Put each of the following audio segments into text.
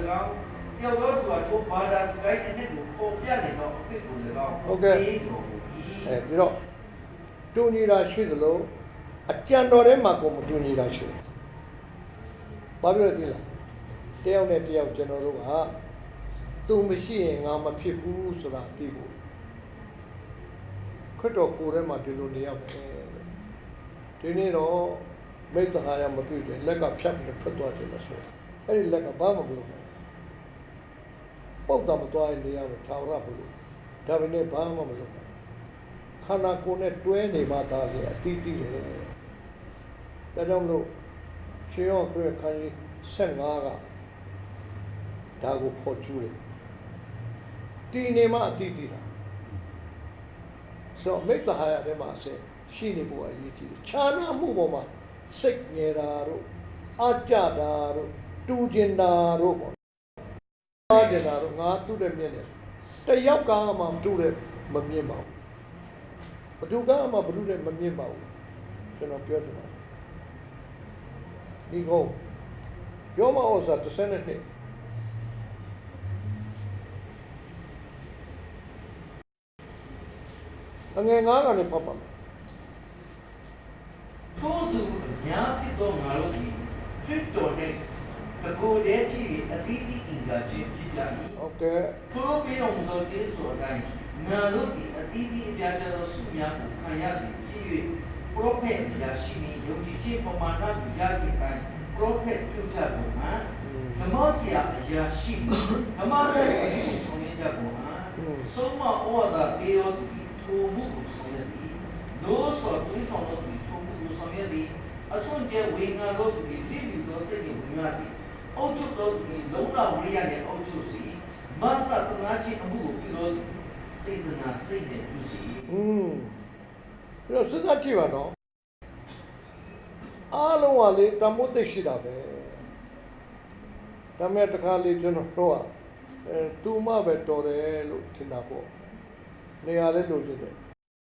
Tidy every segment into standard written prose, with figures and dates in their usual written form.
ကောင်းတယောက်တော့သူကထိုဘာသာစကိုင်းနဲ့ကိုပုံပြနေတော့အဖြစ်ကိုလည်းကောင်း ဟုတ်ကဲ့ပြီးတော့တူညီတာရှိသလိုအကြံတော်ထဲမှာကိုမတူညီတာရှိတယ်ဘာပြောလဲဒီလားတယောက်နဲ့တယောက်ကျွန်တော်တို့ကသူမရှိရင်ငါမဖြစ်ဘူးဆိုတာသိဖို့ခရစ်တော်ကိုယ်ထဲမှာဒီလိုနေရောက်တယ်ဒီနေ့တော့မိတ္တဟာရမပြည့်တယ်လက်ကဖြတ်ပြီးထွက်သွားတယ်လို့ဆိုအဲ့ဒီလက်ကဘာမှမလုပ်ဘူးပုတ်တော့မသွားရင်နေရမယ်ထာဝရဘုရားဒါပေမဲ့ဘာမှမလုပ်ဘူးခန္ဓာကိုယ်နဲ့တွဲနေမှသာလေအတိတိတယ်ဒါကြောင့်မလို့ရှင်ရောခရစ်ခန်းကြီး15ကဒါကိုဖော်ကျူးတယ်ဒီနေမှအတိတိတာဆိုမိတ္တဟာရထဲမှာဆက်ရှိနေဖို့အရေးကြီးတယ်ခြားနာမှုပေါ်မှာစိတ်ငယ်တာတို့အကြတာတို့တူကျင်တာတို့ပေါ့အားကျင်တာတို့ငါတူတဲ့မြင်တယ်တယောက်ကမှမတူတဲ့မမြင်ပါဘူးဘသူကမှဘသူနဲ့မမြင်ပါဘူးကျွန်တော်ပြောချင်ပါတယ်ဒီကောယောမဩဇာ30နှစ်အငယ်9ကနေဖတ်ပါမယ်ထို့သူများဖြစ်သောငါတို့သည်ခရစ်တော်နှင့်တကိုယ်တည်းဖြစ်၍အတိအအင်္ဂါချင်းဖြစ်ကြ၏ဟုတ်ကဲ့ထို့ပြီးတော်မူသောကျေးဇူးအတိုင်းငါတို့သည်အတိအပြားကြသောဆုများကိုခံရသည်ဖြစ်၍ပရောဖက်များရှိနေယုံကြည်ခြင်းပမာဏကိုရသည့်အတိုင်းပရောဖက်ပြုကြကုန်မှာဓမ္မဆရာအရာရှိဓမ္မဆရာကိုဆောင်ရွက်ကြကုန်မှာဆုံးမဩဝါဒပေးတော်သူထိုမှုကိုဆောင်ရွက်စီလို့ဆိုပြီးဆောင်တော်သူထိုမှုကိုဆောင်ရွက်စီအစွန်ကျဝေငါတော်သူလိလိတော်စိတ်ကိုဝင်ငါစီအောက်ချုပ်တော်သူလုံးလာဝရိယနဲ့အောက်ချုပ်စီမဆတ်တနာချင်းအမှုကိုပြုတော်စေတနာစိတ်နဲ့ပြုစီပြီးတော့စဉ်းစားကြည့်ပါတော့အားလုံးကလေတမို့သိရှိတာပဲဒါမဲ့တခါလေကျွန်တော်တို့ကသူမှပဲတော်တယ်လို့ထင်တာပေါ့နေရာလေးလို့ဖြစ်တယ်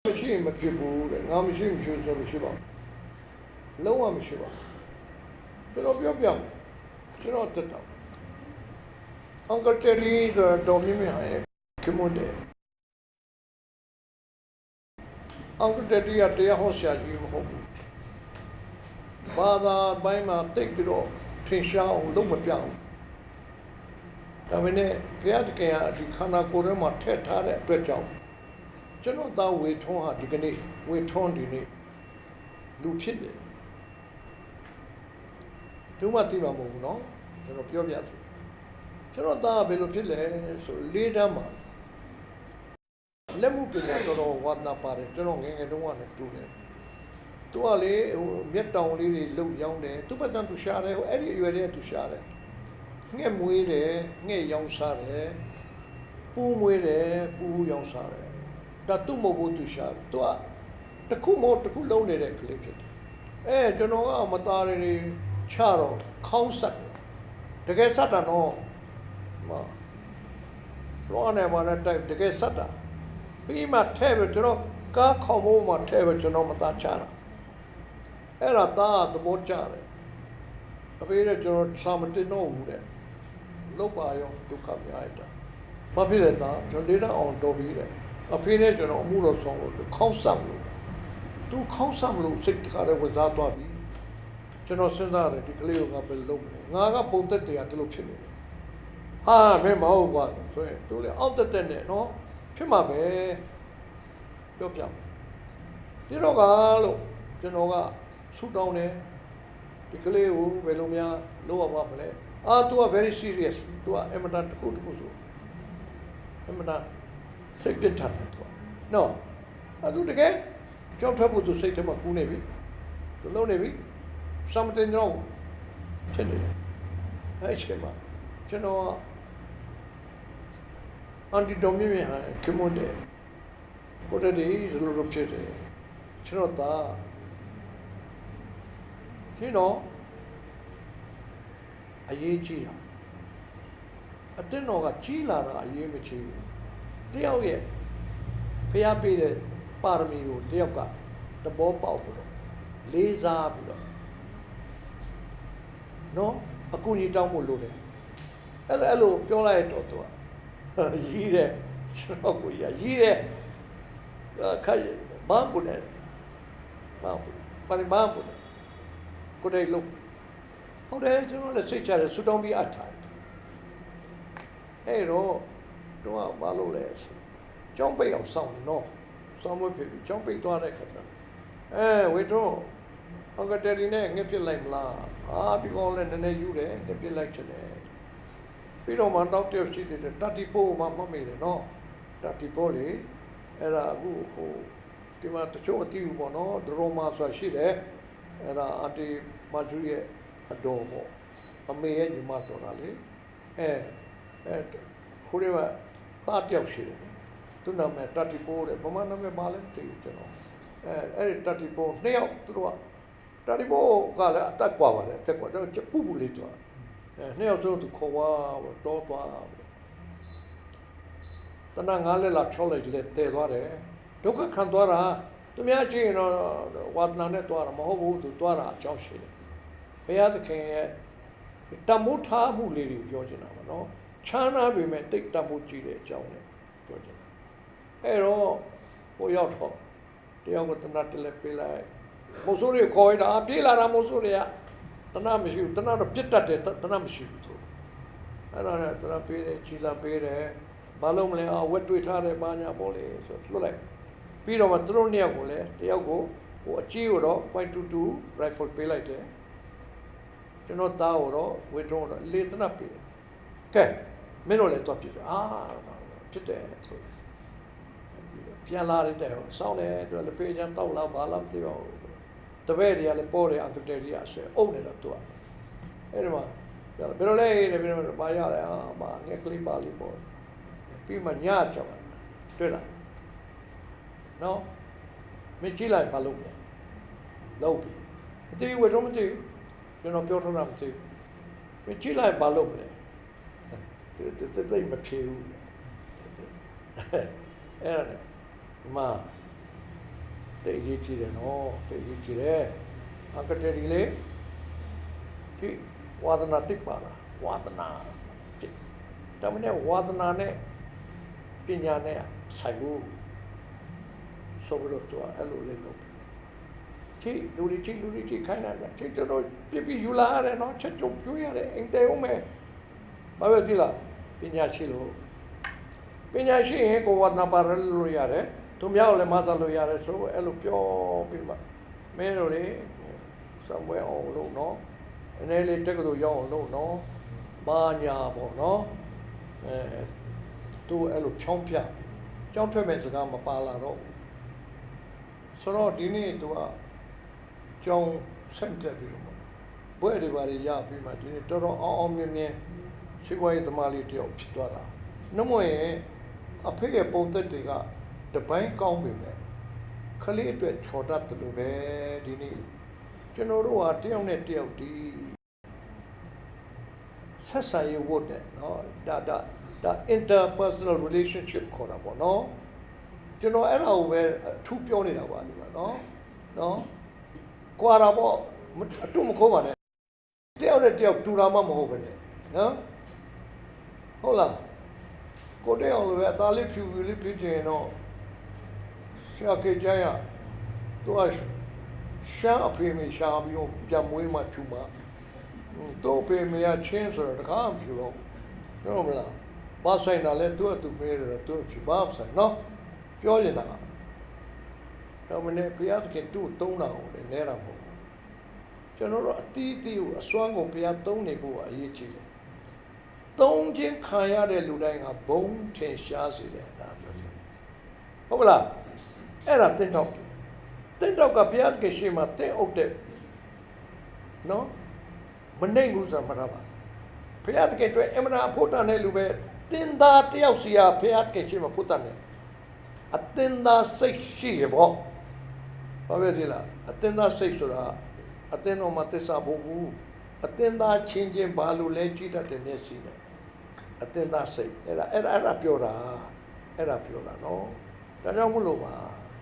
မရှိရင်မဖြစ်ဘူးတဲ့ငါမရှိရင်မရှိဆိုမရှိပါဘူးလုံးဝမရှိပါဘူးကျွန်တော်ပြောပြမယ်ကျွန်တော်တက်တော့အင်္ဂတေရီတော်မြင့်မြတ်ရဲ့ခင်မွန်းတယ်အင်္ဂတေရီကတရားဟောဆရာကြီးမဟုတ်ဘူးဘာသာပိုင်းမှာတိတ်ပြီးတော့ထင်ရှားအောင်လုပ်မပြအောင်ဒါပေမဲ့ဘုရားတခင်ကဒီခန္ဓာကိုယ်ထဲမှာထည့်ထားတဲ့အတွက်ကြောင့်ကျွန်တော်သားဝေထွန်းဟာဒီကနေ့ဝေထွန်းဒီနေ့လူဖြစ်တယ်သူမှသိမှာမဟုတ်ဘူးเนาะကျွန်တော်ပြောပြတယ်ကျွန်တော်သားဘယ်လိုဖြစ်လဲဆို၄တန်းမှာလက်မှုပညာတော်ဝါဒနာပါတယ်ကျွန်တော်ငယ်ငယ်တုန်းကလည်းတူတယ်သူကလေဟိုမျက်တောင်လေးတွေလှုပ်ရောင်းတယ်သူပတ်စံသူရှာတယ်ဟိုအဲ့ဒီအရွယ်လေးသူရှာတယ်ငှက်မွေးတယ်ငှက်ရောင်းစားတယ်ပူးမွေးတယ်ပူးရောင်းစားတယ်ဒါသူ့မဟုတ်ဘူးသူရှာတယ်သူကတခုမဟုတ်တခုလုံးနေတဲ့ကလေးဖြစ်တယ်ကျွန်တော်ကမသားတွေချတော့ခေါင်းဆက်တကယ်ဆက်တာတော့လောနဲ့ဘာနဲ့တိုက်တကယ်ဆက်တာပြီးမှထဲပဲကျွန်တော်ကားခေါင်းမိုးမှာထဲပဲကျွန်တော်မသားချတာအဲ့ဒါသားသဘောကျတယ်အဖေကကျွန်တော်စာမတင်တော့ဘူးတဲ့လောက်ပါရောဒုက္ခများရတာဘာဖြစ်လဲသားကျွန်တော်လေးတော့အောင်တော်ပြီးတယ်အဖေနဲ့ကျွန်တော်အမှုတော်ဆောင်လို့ခေါင်းဆက်လို့သူခေါင်းဆက်လို့စိတ်တခါတည်းဝစားသွားပြီကျွန်တော်စဉ်းစားတယ်ဒီကလေးကဘယ်လုပ်မလဲငါကပုံသက်တရားဒီလိုဖြစ်နေတယ်ဟာဘယ်မဟုတ်ပါဆိုရင်သူလေအောက်တက်နဲ့နော်ဖြစ်မှာပဲပြောပြမယ်ဒီတော့ကလို့ကျွန်တော်ကဆူတောင်းတယ်ဒီကလေးကိုဘယ်လိုများလုပ်ရမှာမလဲသူက very serious သူကအမတန်တစ်ခုဆိုအမတန်စိတ်ပြတ်ထားတယ်သူကနော်သူတကယ်ကြောက်ထွက်ဖို့သူစိတ်ထဲမှာကူးနေပြီသူလုံးနေပြီ something wrong ဖြစ်နေတယ်အဲ့ဒီမှာကျွန်တော်အန်တီဒိုမီမီဟာကမွန်တယ်ကိုတည်းဒီလိုလိုဖြစ်တယ်ကျွန်တော်သားဒီတော့အရေးကြီးတာအတင်းတော်ကကြီးလာတာအရေးမကြီးဘူးတယောက်ရဲ့ဖျားပေးတဲ့ပါရမီကိုတယောက်ကသဘောပေါက်ပြီးတော့လေးစားပြီးတော့နော်အကူကြီးတောင်းဖို့လိုတယ် အဲ့လိုပြောလိုက်တော့သူကရီးတယ်ကျွန်တော်ကိုရီးတယ်ခိုင်ဘာပုနဲ့ဘာပုဘာပုကိုယ်လုံးဟုတ်တယ်ကျွန်တော်လည်းစိတ်ချတယ်ဆူတောင်းပြီးအထားအဲ့တော့သူကဘာလို့လဲကျောင်းပိတ်အောင်စောင့်နေနော်စောင့်မဖြစ်ဘူးကျောင်းပိတ်သွားတဲ့ခါကျဝေတော့အကတယ်ရီနဲ့ငှက်ပြစ်လိုက်မလားဒီကောင်လည်းနည်းနည်းယူတယ်ငှက်ပြစ်လိုက်ချင်တယ်ပြီးတော့မှတောက်တယောက်ရှိတယ်တတိပိုးမှမမေ့တယ်နော်တတိပိုးလေအဲ့ဒါအခုဟိုဒီမှာတချို့အတီးဘူးပေါ့နော်ဒရိုမာဆိုတာရှိတယ်အဲ့ဒါအတီမာဂျူရဲ့အတော်ပေါ့အမေရဲ့ညီမတော်တာလေခိုးရကတာတယောက်ရှိတယ်သူနာမည်တတိပိုးတယ်ဗမာနာမည်မလဲမသိဘူးကျွန်တော်အဲ့ဒီတတိပိုးနှစ်ယောက်သူတို့ကတတိပိုးကလည်းအတက်กว่าပါတယ်တက်กว่าတော့ပူပူလေးတော့နှစ်ယောက်ဆုံးသူခေါ်တော့သွားတနငါးလက်လာ6လက်လက်တဲသွားတယ်ဒုက္ခခံသွားတာသူများကြည့်ရင်တော့ဝါဒနာနဲ့သွားတာမဟုတ်ဘူးသူသွားတာအကြောင်းရှိတယ်ဘုရားသခင်ရဲ့တမိုးထားမှုလေးတွေပြောချင်တာပါနော်ချမ်းသာပေမဲ့တိတ်တမိုးကြည့်တဲ့အကြောင်းနဲ့ပြောချင်တာအဲ့တော့ဟိုရောက်တော့တယောက်ကတနတ်တလက်ပေးလိုက်မိုးစိုးတွေခေါ်ရတာပြေးလာတာမိုးစိုးတွေကတနတ်မရှိဘူးတနတ်တော့ပြစ်တတ်တယ်တနတ်မရှိဘူးသူအဲ့ဒါနဲ့တနတ်ပေးတယ်ခြေလာပေးတယ်ဘာလို့မလဲဝက်တွေ့ထားတယ်ဘာညာပေါ့လေဆိုလွတ်လိုက်ပြီးတော့မှသူတို့နှစ်ယောက်ကိုလည်းတယောက်ကိုဟိုအကြီးကိုတော့ .22 rifle ပေးလိုက်တယ်ကျွန်တော်သားကိုတော့ဝေထုံးတော့လေတနတ်ပေးကဲမင်းတို့လည်းတော့ပြစ်တယ်ဖြစ်တယ်ဆိုပြန်လာတဲ့တဲ့စောင်းတယ်သူလည်းပေးချမ်းတောက်လာဘာလာမသိပါဘူးတပည့်တွေကလည်းပေါ်တယ်အကတဲတွေကဆဲအုပ်နေတော့သူကအဲ့ဒီမှာဘယ်လိုလဲတဲ့ဘယ်လိုပါရလဲဘာငယ်ကလေးပါလေးပေါ်ပြီးမှညကြောက်တွေ့လားနော်မကြည့်လိုက်ဘာလုပ်လဲလုပ်ပြီမသိဝေထုံးမသိကျွန်တော်ပြောထားတာမသိမကြည့်လိုက်ဘာလုပ်လဲတိတ်မဖြေဘူးအဲ့ဒါဒီမှာတိတ်ကြီးကြည့်တယ်နော်တိတ်ကြီးကြည့်တယ်အကတဲဒီလေဒီဝါဒနာတိတ်ပါလားဝါဒနာဒါမှမဟုတ်ဝါဒနာနဲ့ပညာနဲ့ဆိုင်ဘူးဆိုပြီးတော့အဲ့လိုလေးလုပ်ကြည့်လူကြီးခိုင်းတာကြည့်တော့ပြယူလာရတယ်နော်ချက်ချုပ်ပြရတယ်အင်တဲဦးမယ်ဘာပဲဒီလားပညာရှိလို့ပညာရှိရင်ကိုဝါဒနာပါရလို့ရတယ်သူများကိုလည်းမသလို့ရတယ်ဆိုအဲ့လိုပြောပြီးမှမင်းတို့လေစံပွဲအောင်လို့နော်အနေလေးတက်ကတူရောက်အောင်လို့နော်ဘာညာပေါ့နော်သူအဲ့လိုဖြောင်းပြကြောင်းထွက်မဲ့စကားမပါလာတော့ဆိုတော့ဒီနေ့သူကကြောင်းဆက်တက်ပြီးတော့ဘွဲတွေဘာတွေရပြီးမှဒီနေ့တော်တော်အောင်မြင်ရှိခွာရေးသမားလေးတယောက်ဖြစ်သွားတာနှမရဲ့အဖေရဲ့ပုံသက်တွေကတပိုင်းကောင်းပေမဲ့ခလေးအတွက်ချော်တတ်တယ်လို့ပဲဒီနေ့ကျွန်တော်တို့ဟာတယောက်နဲ့တယောက်ဒီဆက်ဆံရေးဝတ်တယ်နော်ဒါ interpersonal relationship ခေါ်တာပေါ့နော်ကျွန်တော်အဲ့ဒါကိုပဲအထူးပြောနေတာပါဒီမှာနော်ကွာတာပေါ့အတူမခိုးပါနဲ့တယောက်နဲ့တယောက်တူတာမှမဟုတ်ပဲနဲ့နော်ဟုတ်လားကိုတယောက်လည်းအသားလေးဖြူလေးပြည့်ကျင်တော့ရှာကေကြရသူကရှာအဖေမေရှာပြီးတော့ကြံမွေးမှဖြူမှတော့ပေမေရချင်းဆိုတော့တခါမှဖြူတော့နော်မလားဘာဆိုင်တာလဲသူကသူမေးတယ်သူဖြူပါဆိုင်နော်ပြောနေတာတော့မနေ့ဘုရားသခင်သူ့သုံးတာကိုလည်းနဲတာမဟုတ်ဘူးကျွန်တော်တို့အတီးတီးကိုအစွမ်းကုန်ဘုရားသုံးနေဖို့အရေးကြီးတယ်သုံးခြင်းခံရတဲ့လူတိုင်းကဘုံထင်ရှားစေတယ်ဒါပြောတယ်ဟုတ်မလားအဲ့ဒါတင်းတော့ကဘုရားသခင်ရှေ့မှာတင်းအုပ်တဲ့နော်မနှိမ့်ဘူးဆိုတာမှတ်ထားပါဘုရားသခင်တွေ့အမှန်အဖို့တန်တဲ့လူပဲတင်းသားတယောက်စီဟာဘုရားသခင်ရှေ့မှာဖို့တန်တယ်အတင်းသားစိတ်ရှိရပေါ့ဘာပဲဒီလားအတင်းသားစိတ်ဆိုတာအတင်းတော်မှာသစ္စာဖို့ဘူးအတင်းသားချင်းချင်းဘာလို့လဲကြည့်တတ်တဲ့မျက်စိနဲ့အတင်းသားစိတ်အဲ့ဒါပြောတာနော်ဒါကြောင့်မလို့ပါ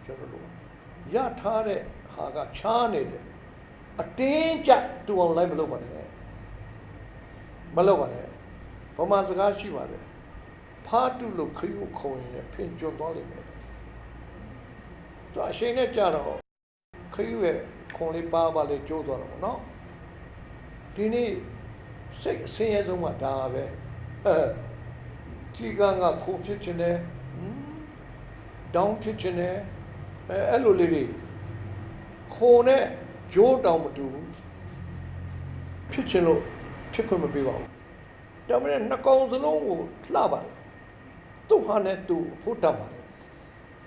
ကျွန်တော်တို့ရထားတဲ့ဟာကချားနေတယ်အတင်းကြတူအောင်လိုက်မလုပ်ပါနဲ့ ဗမာစကားရှိပါတယ်ဖားတုလို့ခရုခုံရင်လည်းဖင်ကျွတ်သွားလိမ့်မယ်သူအရှိန်နဲ့ကြတော့ခရုရဲ့ခုံလေးပါလေးကျိုးသွားတော့ဗောနော်ဒီနေ့စိတ်အဆင်းရဲဆုံးကဒါပဲကြီးကန်းကခိုးဖြစ်ခြင်းနဲ့တောင်းဖြစ်ခြင်းနဲ့အဲ့လိုလေးတွေခိုးနဲ့ဂျိုးတောင်မတူဘူးဖြစ်ခြင်းလို့ဖြစ်ခွင့်မပေးပါဘူးဒါမှမဟုတ်နှစ်ကောင်စလုံးကိုလှပါတယ်သူ့ဟာနဲ့သူ့ဖို့တတ်ပါတယ်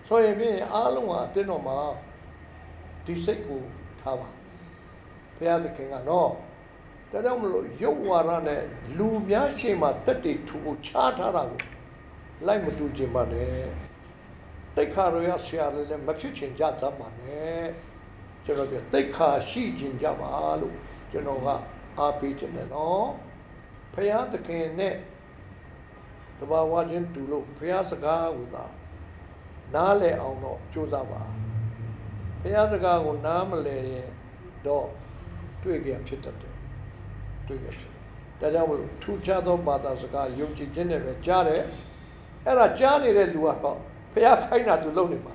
ဆိုရင်ဖြင့်အားလုံးဟာအတင်းတော်မှာဒီစိတ်ကိုထားပါဘုရားသခင်ကတော့ဒါကြောင့်မလို့ရုပ်ဝါဒနဲ့လူများရှေ့မှာတက်တည်ထူဖို့ခြားထားတာကိုလိုက်မတူခြင်းပါနဲ့တိတ်ခါရရဆရာလည်းမဖြစ်ချင်ကြသမ်းပါနဲ့ကျွန်တော်ပြောတိတ်ခါရှိခြင်းကြပါလို့ကျွန်တော်ကအားပေးခြင်းနဲ့နော်ဘုရားသခင်နဲ့တဘာဝချင်းတူလို့ဘုရားစကားကိုသာနားလည်အောင်တော့ကြိုးစားပါဘုရားစကားကိုနားမလည်ရင်တော့တွေ့ကြဖြစ်တတ်တယ်တွေ့ကြဖြစ်ဒါကြောင့်မလို့ထူးခြားသောဘာသာစကားယုံကြည်ခြင်းနဲ့ပဲကြားတယ်အဲ့ဒါကြားနေတဲ့လူကတော့ဘုရားခိုင်းတာသူလုပ်နေမှာ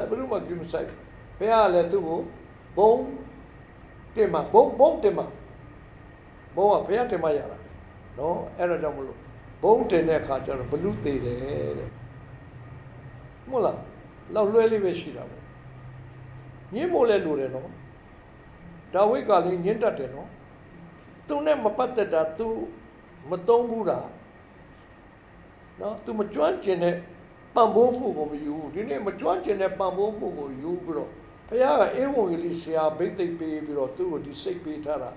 ဘယ်လိုမှကြည့်မဆိုင်ဘုရားလည်းသူ့ကိုဘုံတင်မှာဘုံတင်မှာဘုံကဘုရားတင်မှာရတာနော်အဲ့ဒါကြောင့်မလို့ဘုံတင်တဲ့အခါကျတော့ဘလူသေးတယ်တဲ့မဟုတ်လားလောက်လွဲလေးပဲရှိတာပဲညင်းမို့လဲလို့တယ်နော်ဒါဝိဒ်ကလည်းညင်းတတ်တယ်နော်သူနဲ့မပတ်သက်တာသူမသုံးဘူးတာနော်သူမကျွမ်းကျင်တဲ့ပံ့ပိုးမှုကိုမယူဘူးဒီနေ့မကျွမ်းကျင်တဲ့ပံ့ပိုးမှုကိုယူပြီးတော့ဘုရားကအေဝံဂေလိဆရာဘိသိက်ပေးပြီးတော့သူ့ကိုဒီစိတ်ပေးထားတာ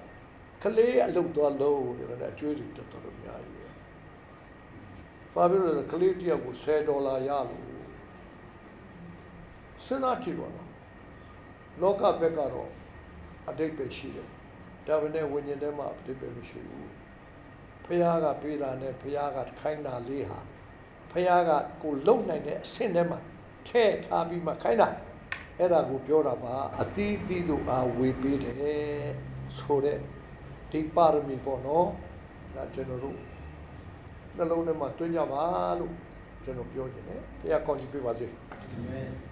ကလေးအလုပ်သွားလို့တယ်အကျွေးတွေတော်တော်များကြီးပဲဘာဖြစ်လို့လဲကလေးတယောက်ကို$10ရလို့စဉ်းစားကြည့်ပါတော့လောကဘက်ကတော့အတိတ်ပဲရှိတယ်ဒါပေမဲ့ဝိညာဉ်ထဲမှာအတိတ်ပဲမရှိဘူးဖះကပေးတာနဲ့ဖះကခိုင်းတာလေးဟာဖះကကိုလုံနိုင်တဲ့အဆင့်ထဲမှာထဲ့ထားပြီးမှခိုင်းတာအဲ့ဒါကိုပြောတာပါအသီးသီးတို့အားဝေပေးတယ်ဆိုတဲ့ဒီပါရမီပေါ့နော်ဒါကျွန်တော်တို့နှလုံးထဲမှာတွင်းကြပါလို့ကျွန်တော်ပြောချင်တယ်ဘုရားကောင်းကြီးပေးပါစေအာမင်